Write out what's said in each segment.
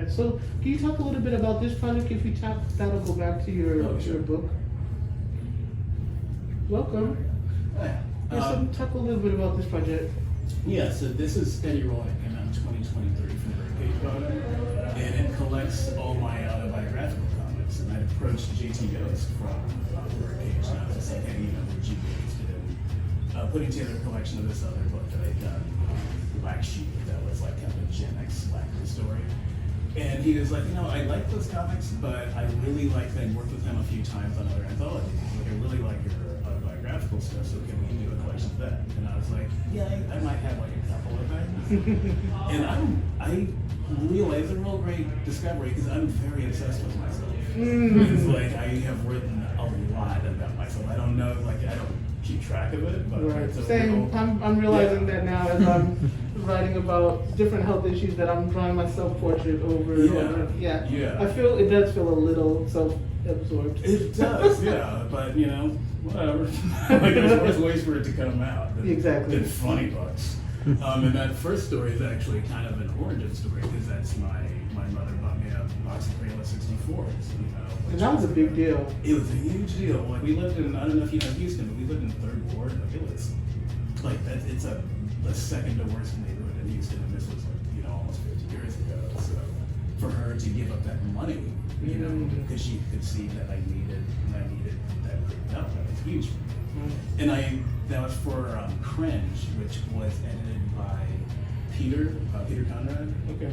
that. So can you talk a little bit about this project? If you talk, that'll go back to your book. Welcome. Hi. Yeah, so talk a little bit about this project. Yeah, so this is Steady Rolling, came out in 2023 from Berkeley, and it collects all my autobiographical comics. And I approached JT Ghost from Berkeley, and I was just like, hey, would you be interested in putting together a collection of this other book that I'd done, Black Sheep, that was like kind of a Gen X slacker story. And he was like, I like those comics, but I really like that. I worked with him a few times on other anthologies. Like, I really like your autobiographical stuff, so can we do a collection of that? And I was like, yeah, I might have like a couple of things. And I realized a real great discovery because I'm very obsessed with myself. It's like I have written a lot about myself. I don't know, like I don't keep track of it, but right. it's a Same. real, I'm realizing that now as I'm writing about different health issues that I'm drawing my self-portrait over and over. Yeah. I feel it does feel a little self-absorbed. It does, yeah, but whatever. Like there's ways for it to come out. Exactly. It's funny books. And that first story is actually kind of an origin story because that's my mother bought me a box of Crayola 64s. And that was a big deal. It was a huge deal. Like we lived in, I don't know if you know Houston, but we lived in the Third Ward. Like it was like that. It's the second to worst neighborhood in Houston, and this was like almost 50 years ago. So for her to give up that money, because she could see that I needed that great help, that was huge. And that was for Cringe, which was edited by Peter Conrad. Okay.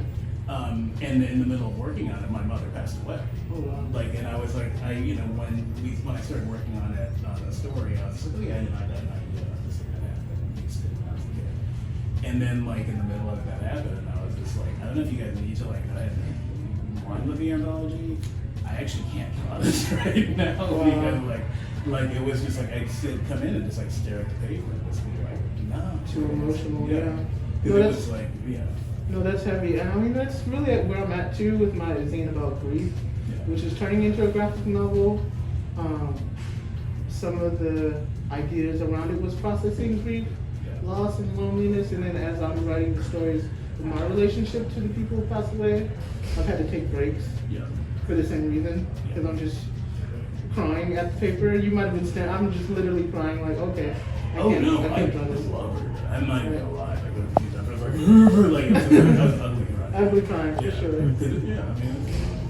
And in the middle of working on it, my mother passed away. Oh wow. Like, and I was like, when I started working on it, on the story, I was like, oh yeah, I got an idea about this thing that happened in Houston when I was a kid. And then like in the middle of that happened, and I was just like, I don't know if you guys need to like go ahead and run with the anthology. I actually can't draw this right now because like it was just like I'd come in and just like stare at the paper and just be like, no, too emotional. Yeah. Because it was like, No, that's heavy. And I mean, that's really where I'm at too with my zine about grief, which is turning into a graphic novel. Some of the ideas around it was processing grief, loss, and loneliness. And then as I'm writing the stories of my relationship to the people who passed away, I've had to take breaks for the same reason. Because I'm just crying at the paper. You might have been staring. I'm just literally crying like, okay. I can't draw this. Love her. I'm not even gonna lie. I go to these episodes like it was ugly crying. Ugly crying, for sure. Yeah, I mean,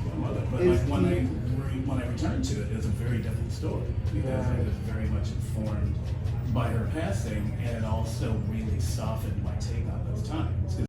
my mother. But like when I returned to it, it was a very different story because it was very much informed by her passing, and it also really softened my take on those times.